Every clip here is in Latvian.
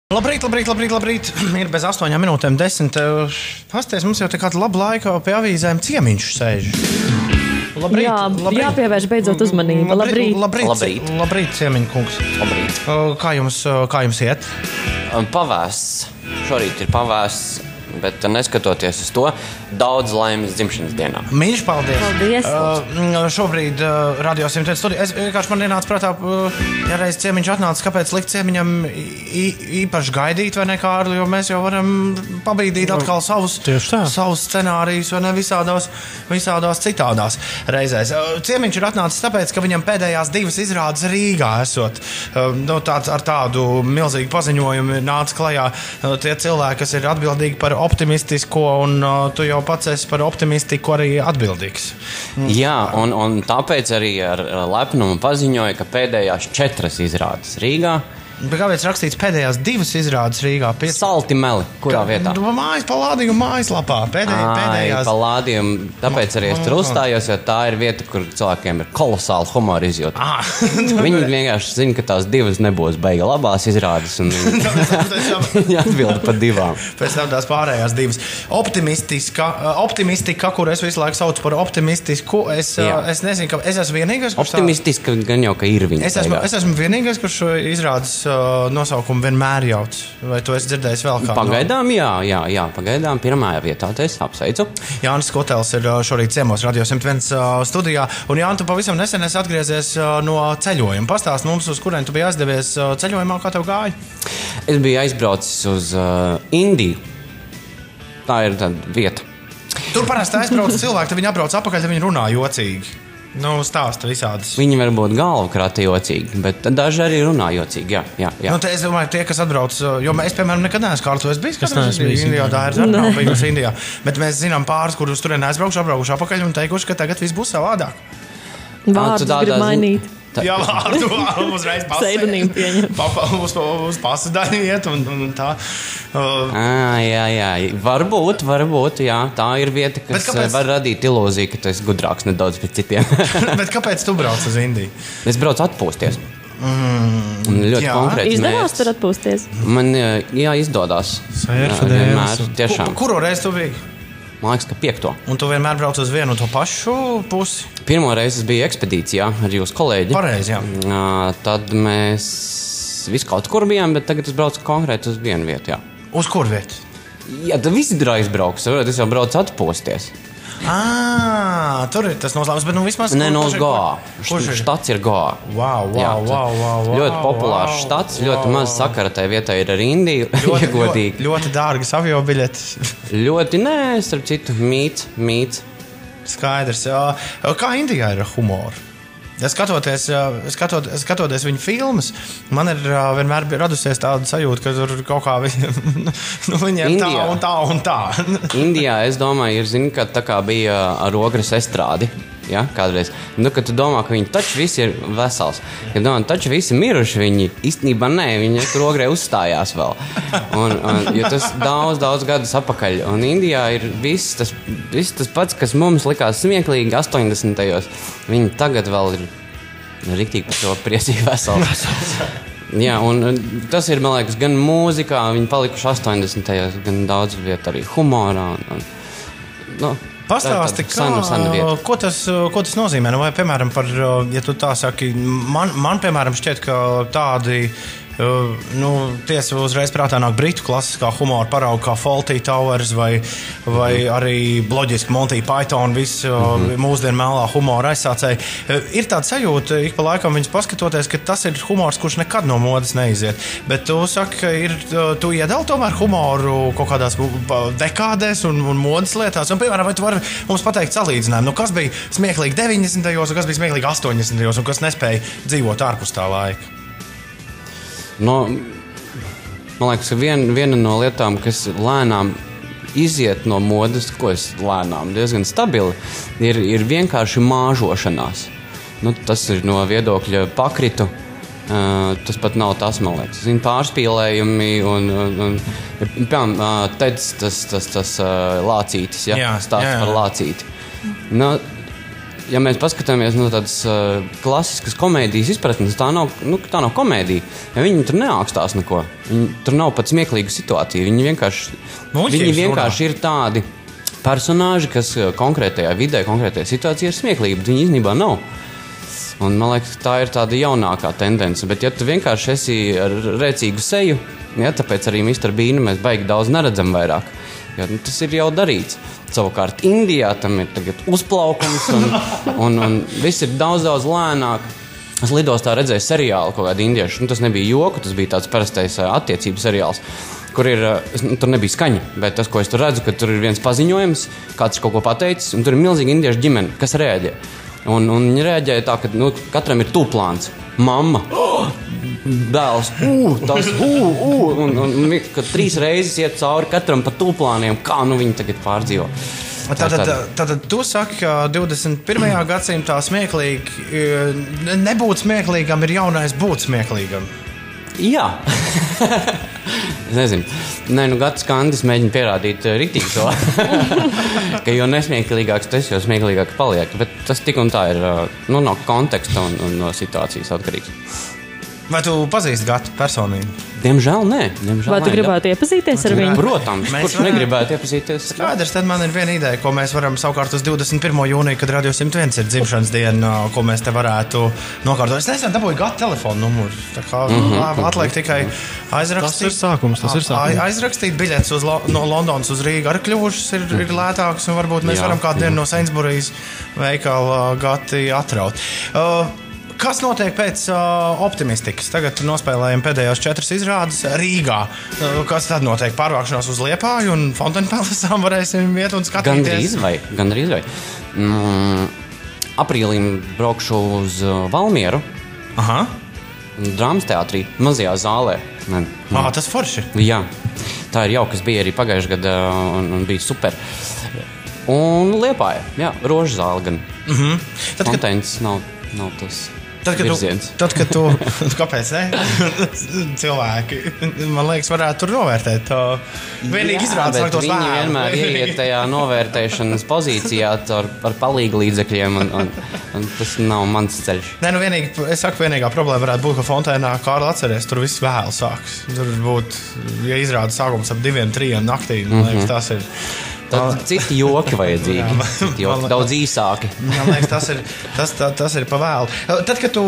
Labrīt. Ir bez 8 minūtēm 10. Pasties, mums jau te kādu labu laiku pie avīzēm ciemiņš sēž. Labrīt. Jāpievērš beidzot uzmanība. Labrīt, ciemiņu kungs. Labrīt. Kā jums iet? Pavēsts. Šorīt ir pavēsts, bet neskatoties uz to, daudz laimes dzimšanas dienā. Mīļš, paldies. Šobrīd Radio 101 studija. Es vienkārši man ienāca prātā, ja reiz ciemiņš atnāca, kāpēc likt ciemiņam īpaši gaidīt, vai ne, Kārli, jo mēs jau varam pabīdīt atkal savus scenārijus, vai ne, visādās citādās reizēs. Ciemiņš ir atnācis tāpēc, ka viņam pēdējās 2 izrādes Rīgā esot. Ar tādu milzīgu paziņojumu nāca klajā tie cilvēki, kas ir atbildīgi par optimistisko, un tu jau pats esi par optimistiku arī atbildīgs. Jā, un tāpēc arī ar lepnumu paziņoja, ka pēdējās 4 izrādes Rīgā. Bet kāpēc rakstīts pēdējās 2 izrādes Rīgā? Salti meli, kurā vietā? Palādījuma mājaslapā. Pēdējās. Palādījuma, tāpēc arī es tur uzstājos, jo tā ir vieta, kur cilvēkiem ir kolosāli humora izjūta. Viņi vienkārši zina, ka tās 2 nebūs beiga labās izrādes, un viņi atbild par 2. Pēc tam tās pārējās 2. Optimistika, kur es visu laiku saucu par optimistisku, es nezinu, ka es esmu vienīgais, kurš optimistiska gan jau, ka ir viņa. Es esmu vienīgais, kurš izrādes nosaukumu vienmēr jauc. Vai tu esi dzirdējis vēl kādu? Pagaidām, jā. Pagaidām pirmajā vietā, es apsveicu. Jānis Skotels ir šorīt ciemos Radio 101 studijā. Un Jāni, tu pavisam nesen esi atgriezies no ceļojuma. Pastāst mums, uz kurien tu biji aizdevies ceļojumā, kā tev gāja? Es biju aizbraucis uz Indiju. Tā ir tāda vieta. Tur parasti aizbrauc cilvēki, tad viņi atbrauc apakaļ, tad viņi runā jocīgi. Stāsta visādas. Viņi var būt galvkrāti jocīgi, bet daži arī runā jocīgi, jā. Es domāju, tie, kas atbrauc, jo es, piemēram, nekad neesmu Kārli, tu esi bijis, kas neesmu bijis Indijā, tā ir zarnā, bijusi Indijā. Bet mēs zinām pāris, kurus turien aizbraukuši apakaļ un teikuši, ka tagad viss būs savādāk. Vārdus grib mainīt. Jā, vārdu uzreiz pseidonīmu pieņem. Uz pasu daļu iet un tā. Jā. Varbūt, jā. Tā ir vieta, kas var radīt ilūziju, ka tu esi gudrāks nedaudz pēc citiem. Bet kāpēc tu brauc uz Indiju? Es braucu atpūsties. Ļoti konkrēti. Izdevās tur atpūsties? Man, izdodas. Vienmēr, tiešām. Kuru reizi tu biji? Man liekas, ka 5. Un tu vienmēr brauc uz vienu un to pašu pusi? Pirmo reizi es biju ekspedīcijā ar jūsu kolēģi. Pareizi, jā. Tad mēs visu kaut kur bijām, bet tagad es braucu konkrēti uz vienu vietu, jā. Uz kur vietu? Jā, tad visi ir aizbrauks. Es jau braucu atpūsties. Tur ir tas noslēpums, bet vismaz... Nē, no uz Goa. Štats ir Goa. Wow. Ļoti populārs štats, ļoti maz sakara tai vietai ir ar Indiju. Ļoti dārgas aviobiļetes. Nē, starp citu, mīts. Skaidrs. Kā Indijā ir ar humoru? Skatoties viņu filmas, man ir vienmēr radusies tāda sajūta, ka tur kaut kā viņiem tā un tā. Indijā, es domāju, ka tā kā bija ar Ogres estrādi, ja, kādreiz. Kad tu domā, ka viņi taču visi ir vesels, kad domā, taču visi miruši, viņi īstenībā nē, viņi tur Ogrē uzstājās vēl. Jo tas daudz gadus apakaļ. Un Indijā ir viss tas pats, kas mums likās smieklīgi 80. Viņi tagad vēl ir riktīgi par to priecīgi veseli. Jā, un tas ir, man liekas, gan mūzikā, viņi palikuši 80. gan daudz vieta arī humorā. Pastāsti, ko tas nozīmē? Vai, piemēram, ja tu tā saki, man piemēram, šķiet, ka tādi tiesa uzreiz prātā nāk britu klasiskā humora parauga kā Fawlty Towers vai arī loģiski Monty Python, viss mūsdienu melnā humora aizsācēji. Ir tāda sajūta, ik pa laikam viņus paskatoties, ka tas ir humors, kurš nekad no modas neiziet. Bet tu saki, ka tu iedali tomēr humoru kaut kādās dekādēs un modas lietās. Un, piemēram, vai tu vari mums pateikt salīdzinājumu? Kas bija smieklīgi 90. un kas bija smieklīgi 80. un kas nespēja dzīvot ārpus tā laika? Man liekas, ka viena no lietām, kas lēnām iziet no modas, ko es lēnām diezgan stabili, ir vienkārši māžošanās. Tas ir no viedokļa pakritu. Tas pat nav tas, man liekas. Pārspīlējumi un Teds tas lācītis, ja? Stāsts par lācīti. ja mēs paskatāmies no tādas klasiskas komēdijas izpratnes, tā nav komēdija. Ja viņi tur neākstās neko. Tur nav pat smieklīga situācija. Viņi vienkārši ir tādi personāži, kas konkrētajā vidē, konkrētajā situācijā ir smieklīgi, bet viņi īstenībā nav. Un man liekas, tā ir tāda jaunākā tendence. Bet ja tu vienkārši esi ar rēcīgu seju, ja, tāpēc arī Mr. Beanu mēs baigi daudz neredzam vairāk. Ja, tas ir jau darīts. Savukārt Indijā tam ir tagad uzplaukums un viss ir daudz lēnāk. Es lidostā redzēju seriālu kaut kādu indiešu. Tas nebija joku, tas bija tāds parastais attiecības seriāls, kur tur nebija skaņa. Bet tas, ko es tur redzu, ka tur ir viens paziņojums, kāds ir kaut ko pateicis, un tur ir milzīga indiešu ģimene, kas rēģē. Un viņi rēģēja tā, ka katram ir tūplāns. Mamma, dēls, un kad 3 reizes iet cauri katram pa tūplāniem, kā viņi tagad pārdzīvo. Tātad tu saki, ka 21. gadsimtā smieklīgi, nebūt smieklīgam ir jaunais būt smieklīgam. Jā. Es nezinu. Gatis Kandis mēģina pierādīt ritīgi to, ka jo nesmieklīgāks tas, jo smieklīgāk paliek. Bet tas tik un tā ir no konteksta un no situācijas atkarīgs. Vai tu pazīsti Gatu personīgi? Diemžēl nē. Vai tu gribētu iepazīties ar viņu? Protams, kurš negribētu iepazīties? Skaidrs, tad man ir viena ideja, ko mēs varam savukārt uz 21. jūniju, kad Radio 101 ir dzimšanas diena, ko mēs te varētu nokārtot. Es nesen dabūju Gatu telefonu numuru. Tā kā atliek tikai aizrakstīt. Tas ir sākums. Aizrakstīt biļetes no Londonas uz Rīgu arī kļuvušas ir lētākas, un varbūt mēs varam kādu dienu no Sainsbury's veikala Gati atraut. Kas notiek pēc optimistikas? Tagad nospēlējam pēdējās 4 izrādes Rīgā. Kas tad notiek? Pārvākšanās uz Liepāju un Fontainepalesām varēsim iet un skatīties? Gandrīz vai. Aprīlī braukšu uz Valmieru. Aha. Drāmas teātrī, mazajā zālē. Tas forši. Jā, tā ir jauka, kas bija arī pagājušajā gadā un bija super. Un Liepāja, jā, Rožu zāle gan. Fontaines nav tas. Tad, kad tu kāpēc ne? Cilvēki, man liekas, varētu tur novērtēt. Vienīgi izrādās, lai tos viņi vienmēr ieiet tajā novērtēšanas pozīcijā ar palīgu līdzekļiem, un tas nav mans ceļš. Es saku, vienīgā problēma varētu būt, ka Fontēnā, Kārli atceries, tur viss vēl sāks. Tur būtu, ja izrāda sākums ap 2-3 naktī, man liekas, tas ir... Tad citi joki vajadzīgi, daudz īsāki. Man liekas, tas ir pa vēlu. Tad, kad tu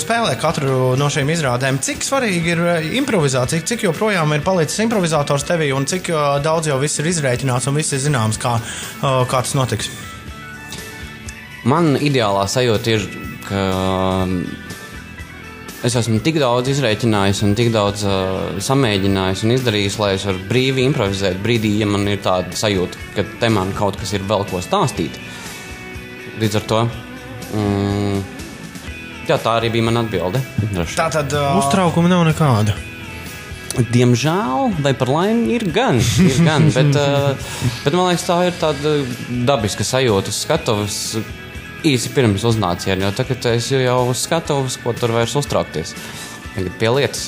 spēlē katru no šīm izrādēm, cik svarīgi ir improvizācija, cik joprojām ir palicis improvizators tevī un cik daudz jau viss ir izrēķināts un viss ir zināms, kā tas notiks? Man ideālā sajūta ir, ka es esmu tik daudz izrēķinājis un tik daudz samēģinājis un izdarījis, lai es varu brīvi improvizēt brīdī, ja man ir tāda sajūta, ka te man kaut kas ir vēl ko stāstīt. Līdz ar to, jā, tā arī bija mana atbilde. Tātad uztraukuma nav nekāda. Diemžēl, vai par laimi, ir gan, bet man liekas, tā ir tāda dabiska sajūta uz skatuves. Īsi pirms uznācienu, jo tagad es jau uz skatuves, ko tur vairs uztraukties. Tagad pie lietas.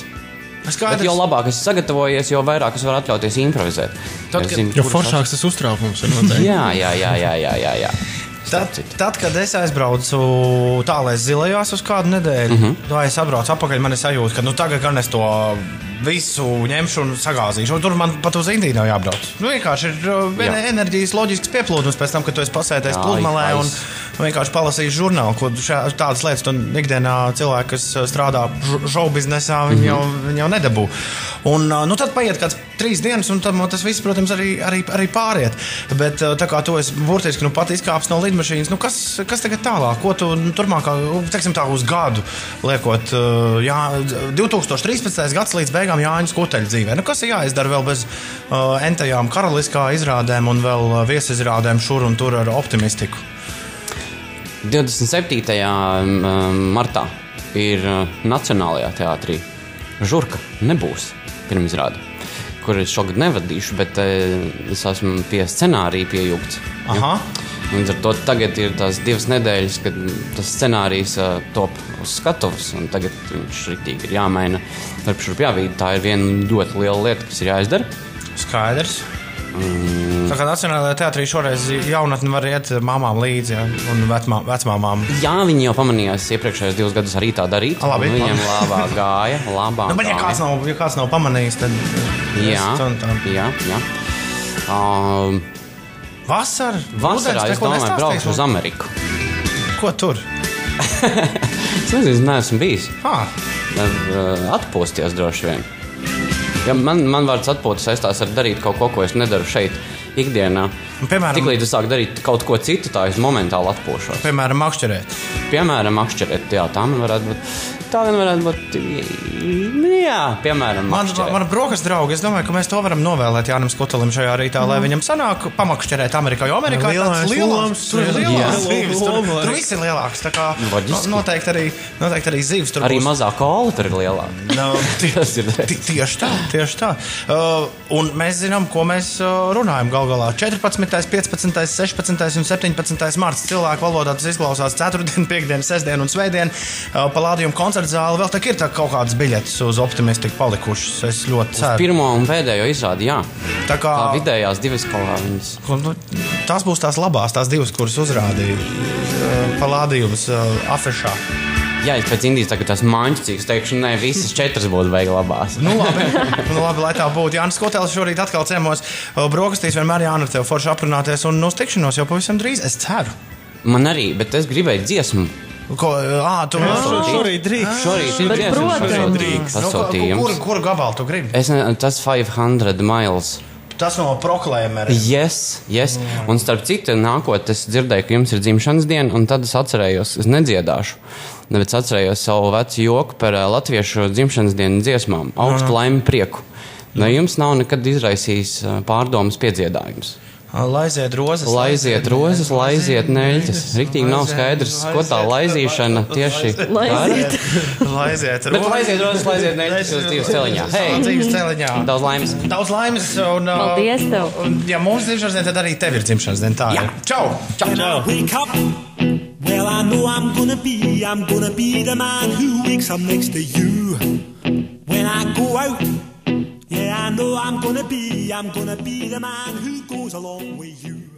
Bet jo labāk es sagatavojies, jo vairāk es varu atļauties improvizēt. Jo foršāks tas uztraukums ir noteikti. Jā. Tad, kad es aizbraucu tālēs Zilajās uz kādu nedēļu, vai es atbraucu atpakaļ, man ir sajūta, ka tagad gan es to visu ņemšu un sagāzīšu. Un tur man pat uz Indiju nav jābrauc. Vienkārši ir enerģijas loģisks pieplūdums pēc tam, kad tu esi pasēties pludmalē un vienkārši palasījis žurnālu, ko tādas lietas tu ikdienā cilvēki, kas strādā šoubiznesā, viņi jau nedabū. Un tad paiet kāds 3 dienas, un tad tas viss, protams, arī pāriet. Bet tā kā tu esi burtiski pat izkāps no lidmašīnas, kas tagad tālāk? Ko tu turmākā, teiksim tā, uz gadu liekot, 2013. gads līdz beigām Jāņa Skuteļa dzīvē? Kas ir jāizdara vēl bez entajām karaliskā izrādēm un vēl viesizrādēm šur un tur ar optimistiku? 27. martā ir Nacionālajā teātrī Žurka nebūs pirmizrāde, kur es šogad nevadīšu, bet es esmu pie scenārija piejūgts. Aha. Līdz ar to tagad ir tās 2 nedēļas, kad tas scenārijs top uz skatuves, un tagad viņš riktīgi ir jāmaina. Tā ir viena ļoti liela lieta, kas ir jāizdara. Skaidrs. Tā kā Nacionālajā teātrī šoreiz jaunatni var iet mamām līdzi, ja, un vecmāmām. Jā, viņi jau pamanījās iepriekšējos 2 gadus arī tā darīt. Labi, viņiem labāk gāja. Bet ja kāds nav pamanījis, tad... Jā. Vasarā es domāju braukšu uz Ameriku. Ko tur? Es nezinu, neesmu bijis. Atpūsties droši vien. Ja man vārds atpūta saistās ar darīt kaut ko es nedaru šeit ikdienā. Tiklīdz es sāku darīt kaut ko citu, tā es momentāli atpūšos. Piemēram, makšķerēt. Jā, tā man varētu būt. Tā gan varētu būt, jā, piemēram, makšķerēt. Man brokas draugi, es domāju, ka mēs to varam novēlēt Jānim Skutelim šajā rītā, lai viņam sanāk pamakšķerēt Amerikā, jo Amerikā ir tāds lielāks, tur ir lielāks zīves, tur viss ir lielāks, tā kā noteikti arī zīves tur būs. Arī mazāk kola tur ir lielāka. Tieši tā. Un mēs zinām, ko mēs runājam galā. 14., 15., 16. un 17. marts cilvēku valodā tas izklausās ceturtdien, piekdien, sestdien un svētdien. Palādījuma koncerta zāle vēl tak ir kaut kādas biļetes uz Optimistiku palikušas. Es ļoti ceru. Uz pirmo un pēdējo izrādi, jā. Tā vidējās 2 kaut viņas. Tās būs tās labās, tās 2, kuras uzrādīja Palādījums afešā. Jā, es pēc Indijas tagad tās maņķicīgas teikšu, ne, visas 4 būtu vajag labās. Labi, lai tā būtu. Jānis Skutelis šorīt atkal ciemos brokastīs, vienmēr Jāni ar tevi forši aprunāties un uz tikšanos jau pavisam drīz, es ceru. Man arī, bet es gribēju dziesmu. Tu šorīt drīkst. Šorīt ir dziesmu pasūtījums. Kuru gabalu tu gribi? Tas 500 miles. Tas no Proklēmera. Yes. Un starp citu, nākot, es dzirdēju, ka jums ir dzimšanas diena, un tad es atcerējos, es nedziedāšu, bet es atcerējos savu vecu joku par latviešu dzimšanas dienu dziesmām. Augstu laimi prieku. Vai jums nav nekad izraisījis pārdomas piedziedājums? Laiziet rozes, laiziet neļķes. Riktīgi nav skaidrs, ko tā laizīšana tieši laiziet. Laiziet rozes, laiziet neļķes uz dzīves celiņā. Dzīves celiņā. Daudz laimes. Paldies tev. Ja mums dzimšanas diena, tad arī tev ir dzimšanas diena. Tā ir. Čau! Well, I know I'm gonna be the man who wakes up next to you when I go out. Yeah, I know I'm gonna be the man who goes along with you.